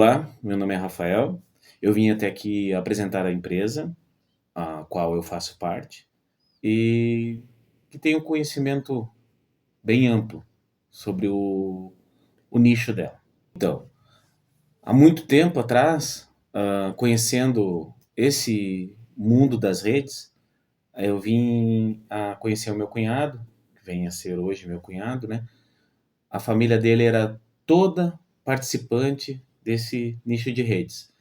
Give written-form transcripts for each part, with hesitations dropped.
Olá, meu nome é Rafael. Eu vim até aqui apresentar a empresa, a qual eu faço parte, e que tenho conhecimento bem amplo sobre o nicho dela. Então, há muito tempo atrás, conhecendo esse mundo das redes, eu vim a conhecer o meu cunhado, que vem a ser hoje meu cunhado, né? A família dele era toda participante desse nicho de redes.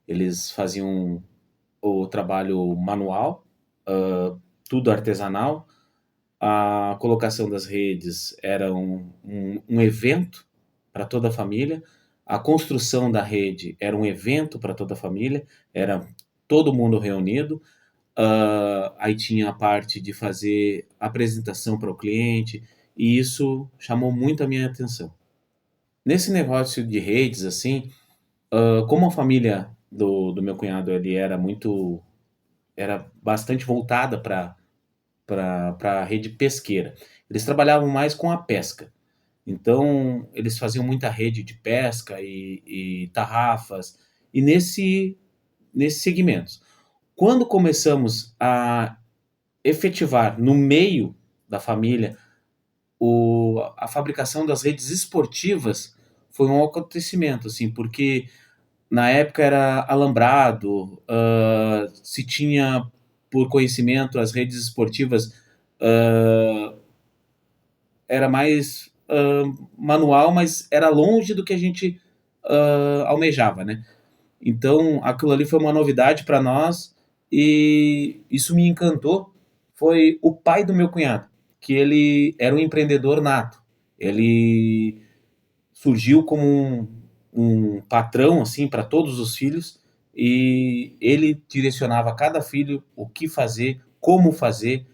Eles faziam o trabalho manual, tudo artesanal. A colocação das redes era um evento para toda a família. A construção da rede era um evento para toda a família, era todo mundo reunido. Aí tinha a parte de fazer apresentação para o cliente, e isso chamou muito a minha atenção. Nesse negócio de redes, assim, como a família do meu cunhado ele era bastante voltada para a rede pesqueira. Eles trabalhavam mais com a pesca. Então, eles faziam muita rede de pesca e tarrafas, e nesses segmentos. Quando começamos a efetivar no meio da família a fabricação das redes esportivas, foi um acontecimento, assim, porque na época era alambrado, se tinha por conhecimento as redes esportivas, era mais manual, mas era longe do que a gente almejava, né? Então aquilo ali foi uma novidade para nós e isso me encantou. Foi o pai do meu cunhado, que ele era um empreendedor nato. Ele surgiu como um patrão assim para todos os filhos e ele direcionava a cada filho o que fazer, como fazer,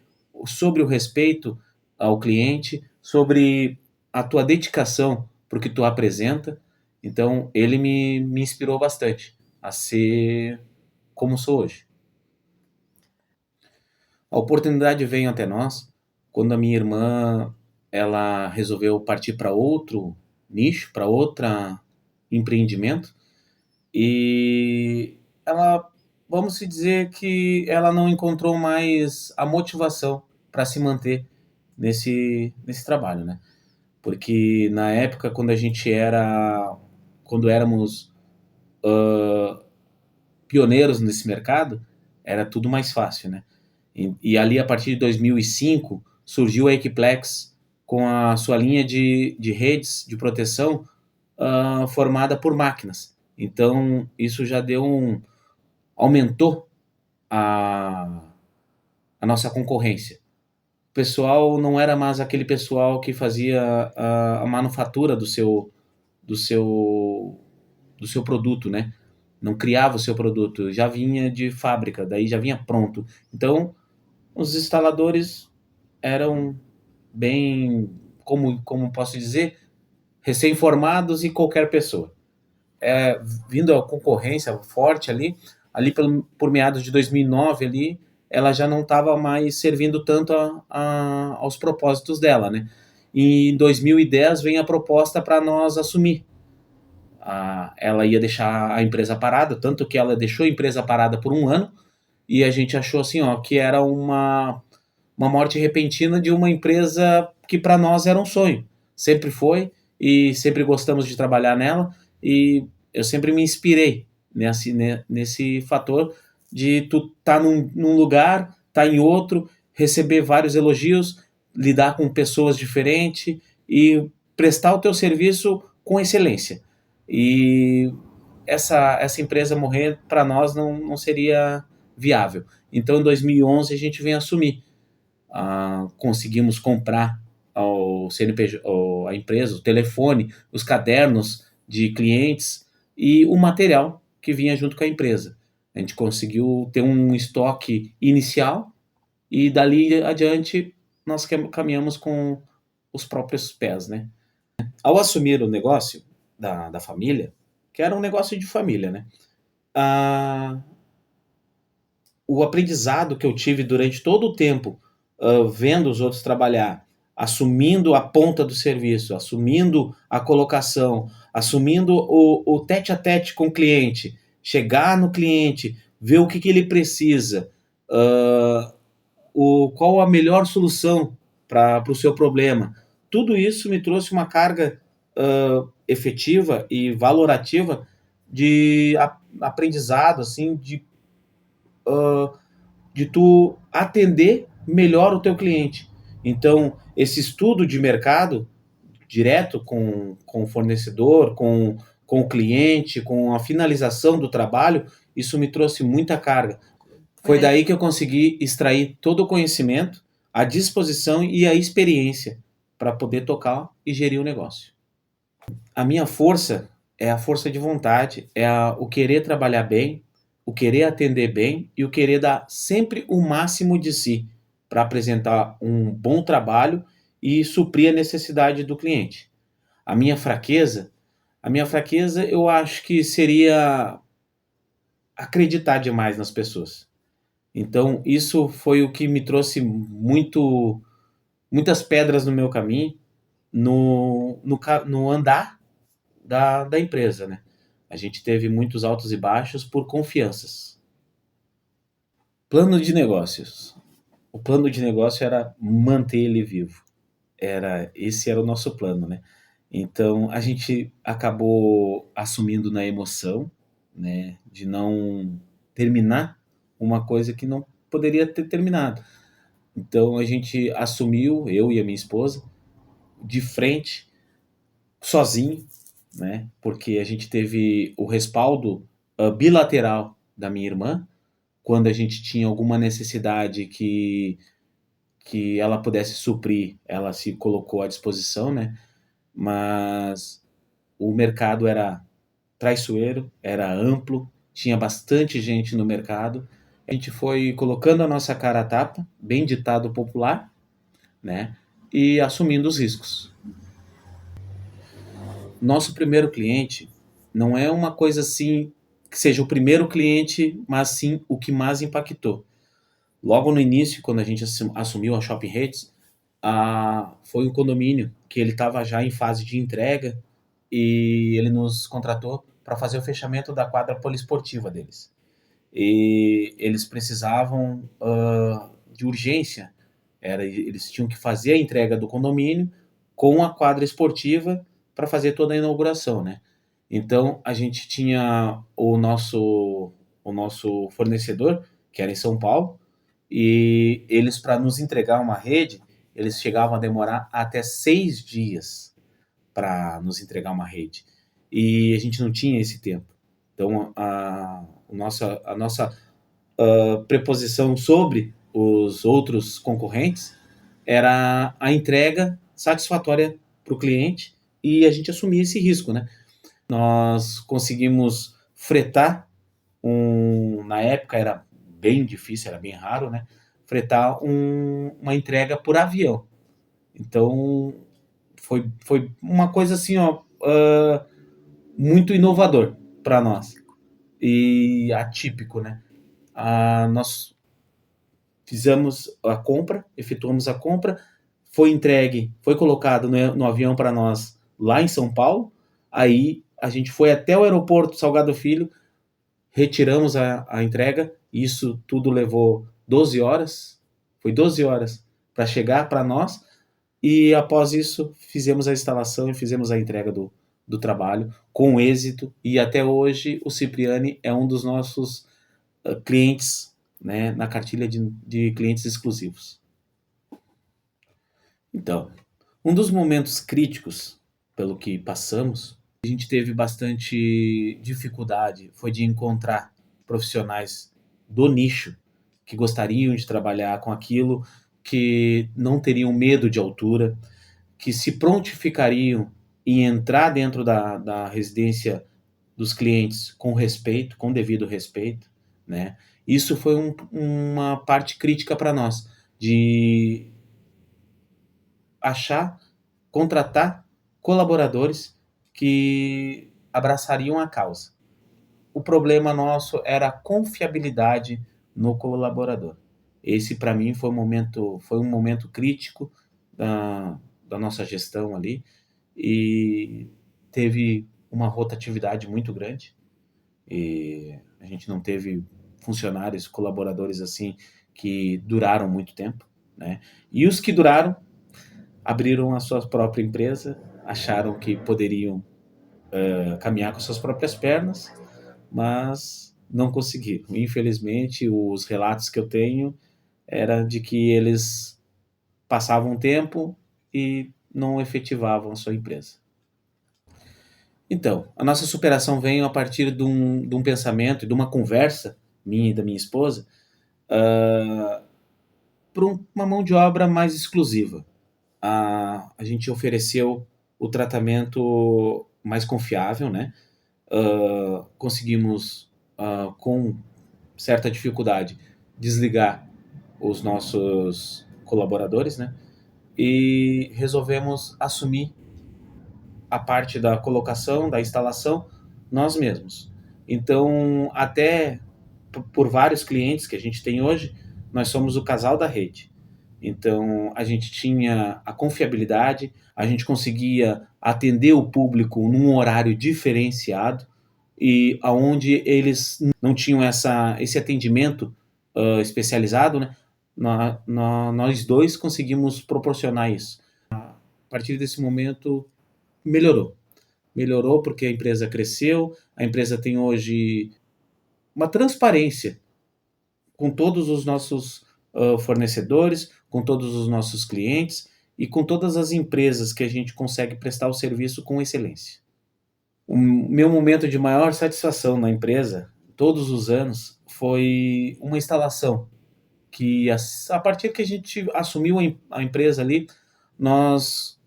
sobre o respeito ao cliente, sobre a tua dedicação para o que tu apresenta. Então ele me inspirou bastante a ser como sou hoje. A oportunidade veio até nós quando a minha irmã ela resolveu partir para outro nicho, para outra empreendimento, e ela, vamos se dizer que ela não encontrou mais a motivação para se manter nesse trabalho, né? Porque na época quando éramos pioneiros nesse mercado, era tudo mais fácil, né? E ali, a partir de 2005, surgiu a Equiplex com a sua linha de redes de proteção formada por máquinas. Então, isso já aumentou a, a nossa concorrência. O pessoal não era mais aquele pessoal que fazia a manufatura do seu, do seu produto, né? Não criava o seu produto, já vinha de fábrica, daí já vinha pronto. Então, os instaladores eram bem, como posso dizer, recém-formados e qualquer pessoa. Vindo a concorrência forte ali por meados de 2009 ali, ela já não estava mais servindo tanto aos propósitos dela, né? E em 2010 vem a proposta para nós assumir. Ela ia deixar a empresa parada, tanto que ela deixou a empresa parada por um ano, e a gente achou assim, ó, que era uma morte repentina de uma empresa que para nós era um sonho. Sempre foi e sempre gostamos de trabalhar nela, e eu sempre me inspirei nesse fator de tu tá num lugar, tá em outro, receber vários elogios, lidar com pessoas diferentes e prestar o teu serviço com excelência. E essa empresa morrer para nós não seria viável. Então, em 2011, a gente vem assumir. Conseguimos comprar ao CNPJ, a empresa, o telefone, os cadernos de clientes e o material que vinha junto com a empresa. A gente conseguiu ter um estoque inicial e dali adiante nós caminhamos com os próprios pés, né? Ao assumir o negócio da família, que era um negócio de família, né? Ah, o aprendizado que eu tive durante todo o tempo, vendo os outros trabalhar, assumindo a ponta do serviço, assumindo a colocação, assumindo o tete a tete com o cliente, chegar no cliente, ver o que ele precisa, qual a melhor solução para o seu problema. Tudo isso me trouxe uma carga efetiva e valorativa de aprendizado, assim, de tu atender melhor o teu cliente. Então, esse estudo de mercado direto com o fornecedor, com o cliente, com a finalização do trabalho, isso me trouxe muita carga. Foi daí que eu consegui extrair todo o conhecimento, a disposição e a experiência para poder tocar e gerir o negócio. A minha força é a força de vontade, o querer trabalhar bem, o querer atender bem e o querer dar sempre o máximo de si para apresentar um bom trabalho e suprir a necessidade do cliente. A minha fraqueza eu acho que seria acreditar demais nas pessoas. Então, isso foi o que me trouxe muitas pedras no meu caminho, no andar da empresa, né? A gente teve muitos altos e baixos por confianças. Plano de negócios. O plano de negócio era manter ele vivo. Esse era o nosso plano, né? Então, a gente acabou assumindo na emoção, né, de não terminar uma coisa que não poderia ter terminado. Então, a gente assumiu, eu e a minha esposa, de frente, sozinho, né, porque a gente teve o respaldo bilateral da minha irmã, quando a gente tinha alguma necessidade que ela pudesse suprir, ela se colocou à disposição, né? Mas o mercado era traiçoeiro, era amplo, tinha bastante gente no mercado. A gente foi colocando a nossa cara a tapa, bem ditado popular, né? E assumindo os riscos. Nosso primeiro cliente não é uma coisa assim que seja o primeiro cliente, mas sim o que mais impactou. Logo no início, quando a gente assumiu a Shopping Redes, foi um condomínio que ele estava já em fase de entrega e ele nos contratou para fazer o fechamento da quadra poliesportiva deles. E eles precisavam de urgência, eles tinham que fazer a entrega do condomínio com a quadra esportiva para fazer toda a inauguração, né? Então a gente tinha o nosso fornecedor, que era em São Paulo, e eles, para nos entregar uma rede, eles chegavam a demorar até 6 dias para nos entregar uma rede. E a gente não tinha esse tempo. Então, a nossa preposição sobre os outros concorrentes era a entrega satisfatória para o cliente e a gente assumia esse risco, né? Nós conseguimos fretar na época era bem difícil, era bem raro, né? Fretar uma entrega por avião. Então, foi uma coisa assim, ó, muito inovador para nós e atípico, né? Nós efetuamos a compra, foi entregue, foi colocado no avião para nós lá em São Paulo. Aí a gente foi até o aeroporto Salgado Filho, retiramos a entrega. Isso tudo levou 12 horas. Foi 12 horas para chegar para nós. E após isso, fizemos a instalação e fizemos a entrega do trabalho com êxito. E até hoje, o Cipriani é um dos nossos clientes, né, na cartilha de clientes exclusivos. Então, um dos momentos críticos pelo que passamos, a gente teve bastante dificuldade, foi de encontrar profissionais do nicho que gostariam de trabalhar com aquilo, que não teriam medo de altura, que se prontificariam em entrar dentro da residência dos clientes com respeito, com devido respeito, né? Isso foi uma parte crítica para nós, de achar, contratar colaboradores que abraçariam a causa. O problema nosso era a confiabilidade no colaborador. Esse, para mim, foi um momento crítico da nossa gestão ali, e teve uma rotatividade muito grande e a gente não teve funcionários, colaboradores assim que duraram muito tempo, né? E os que duraram abriram a sua própria empresa, acharam que poderiam caminhar com suas próprias pernas, mas não conseguiram. Infelizmente, os relatos que eu tenho era de que eles passavam tempo e não efetivavam a sua empresa. Então, a nossa superação veio a partir de um pensamento e de uma conversa minha e da minha esposa por uma mão de obra mais exclusiva. A gente ofereceu o tratamento mais confiável, né? Conseguimos, com certa dificuldade, desligar os nossos colaboradores, né? E resolvemos assumir a parte da colocação, da instalação, nós mesmos. Então, até por vários clientes que a gente tem hoje, nós somos o casal da rede. Então, a gente tinha a confiabilidade, a gente conseguia atender o público num horário diferenciado e aonde eles não tinham esse atendimento especializado, né? Nós dois conseguimos proporcionar isso. A partir desse momento, melhorou. Melhorou porque a empresa cresceu, a empresa tem hoje uma transparência com todos os nossos fornecedores, com todos os nossos clientes e com todas as empresas que a gente consegue prestar o serviço com excelência. O meu momento de maior satisfação na empresa, todos os anos, foi uma instalação que a partir que a gente assumiu a empresa ali, nós,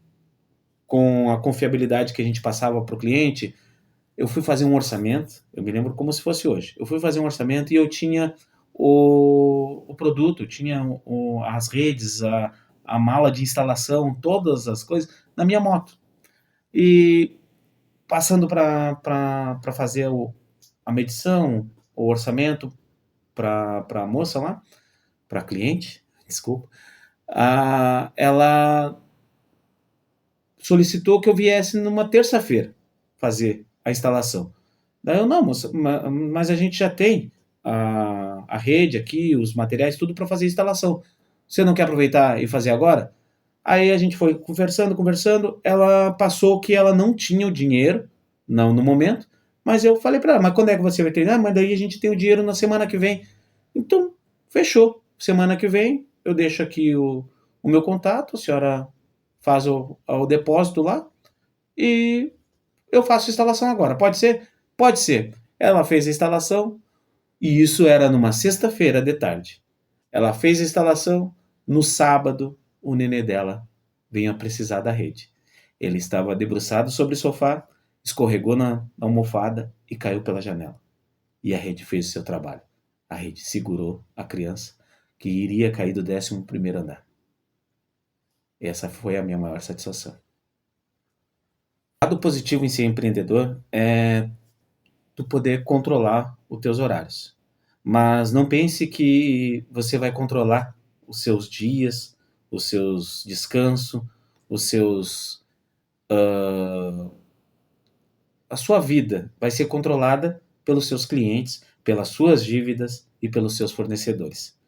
com a confiabilidade que a gente passava para o cliente, eu fui fazer um orçamento, eu me lembro como se fosse hoje. Eu fui fazer um orçamento e eu tinha o produto, tinha as redes, a mala de instalação, todas as coisas na minha moto. E passando para fazer a medição, o orçamento para a moça lá, para a cliente, desculpa, ela solicitou que eu viesse numa terça-feira fazer a instalação. Daí eu, não, moça, mas a gente já tem a rede aqui, os materiais, tudo para fazer a instalação. Você não quer aproveitar e fazer agora? Aí a gente foi conversando, ela passou que ela não tinha o dinheiro, não no momento, mas eu falei para ela, mas quando é que você vai treinar? Mas daí a gente tem o dinheiro na semana que vem. Então, fechou. Semana que vem eu deixo aqui o meu contato, a senhora faz o depósito lá e eu faço a instalação agora. Pode ser? Pode ser. Ela fez a instalação e isso era numa sexta-feira de tarde. Ela fez a instalação, no sábado o nenê dela veio a precisar da rede. Ele estava debruçado sobre o sofá, escorregou na almofada e caiu pela janela. E a rede fez o seu trabalho. A rede segurou a criança que iria cair do 11º andar. Essa foi a minha maior satisfação. O lado positivo em ser empreendedor é tu poder controlar os teus horários. Mas não pense que você vai controlar os seus dias, os seus descansos, os seus a sua vida vai ser controlada pelos seus clientes, pelas suas dívidas e pelos seus fornecedores.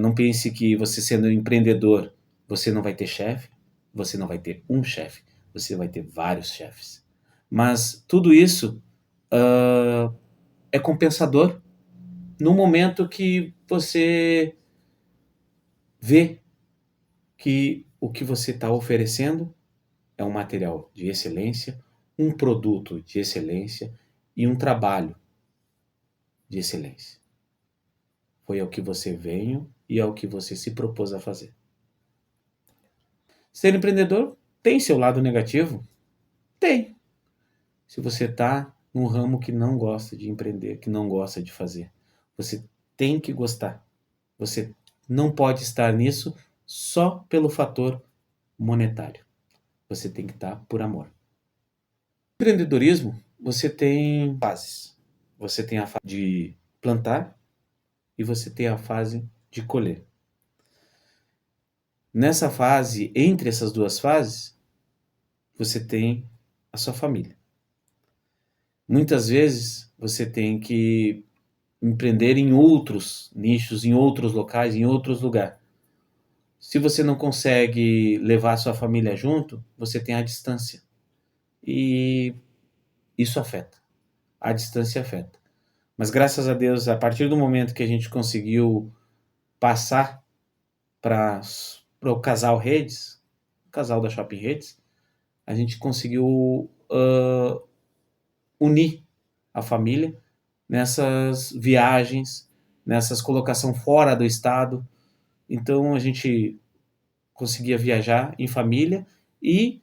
Não pense que você sendo um empreendedor, você não vai ter chefe, você não vai ter um chefe, você vai ter vários chefes. Mas tudo isso é compensador no momento que você vê que o que você está oferecendo é um material de excelência, um produto de excelência e um trabalho de excelência. Foi ao que você veio e ao que você se propôs a fazer. Ser empreendedor tem seu lado negativo? Tem. Se você está num ramo que não gosta de empreender, que não gosta de fazer, você tem que gostar. Você não pode estar nisso só pelo fator monetário. Você tem que estar por amor. No empreendedorismo, você tem fases. Você tem a fase de plantar e você tem a fase de colher. Nessa fase, entre essas duas fases, você tem a sua família. muitas vezes você tem que empreender em outros nichos, em outros locais, em outros lugares. Se você não consegue levar a sua família junto, você tem a distância. E isso afeta. A distância afeta. Mas graças a Deus, a partir do momento que a gente conseguiu passar para o casal Redes, o casal da Shopping Redes, a gente conseguiu unir a família nessas viagens, nessas colocação fora do estado. Então a gente conseguia viajar em família e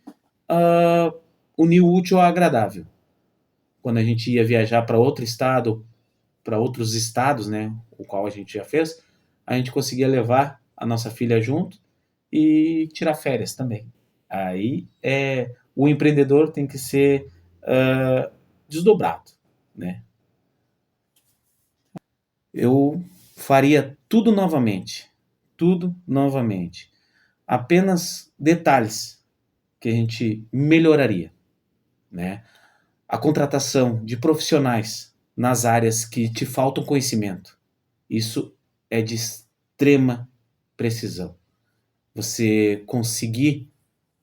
unir o útil ao agradável. Quando a gente ia viajar para outro estado, para outros estados, né, o qual a gente já fez, a gente conseguia levar a nossa filha junto e tirar férias também. Aí o empreendedor tem que ser desdobrado, né? Eu faria tudo novamente. Apenas detalhes que a gente melhoraria, né? A contratação de profissionais nas áreas que te faltam conhecimento. Isso é de extrema precisão. Você conseguir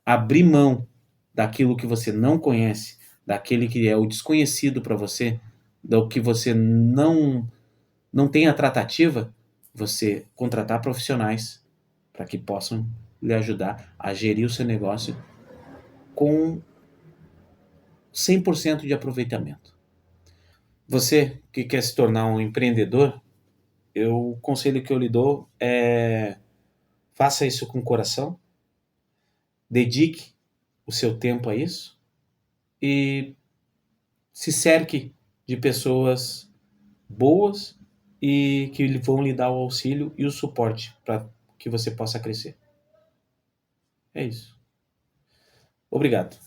abrir mão daquilo que você não conhece, daquele que é o desconhecido para você, do que você não tem a tratativa, você contratar profissionais para que possam lhe ajudar a gerir o seu negócio com 100% de aproveitamento. Você que quer se tornar um empreendedor, o conselho que eu lhe dou é faça isso com coração, dedique o seu tempo a isso e se cerque de pessoas boas e que vão lhe dar o auxílio e o suporte para que você possa crescer. É isso. Obrigado.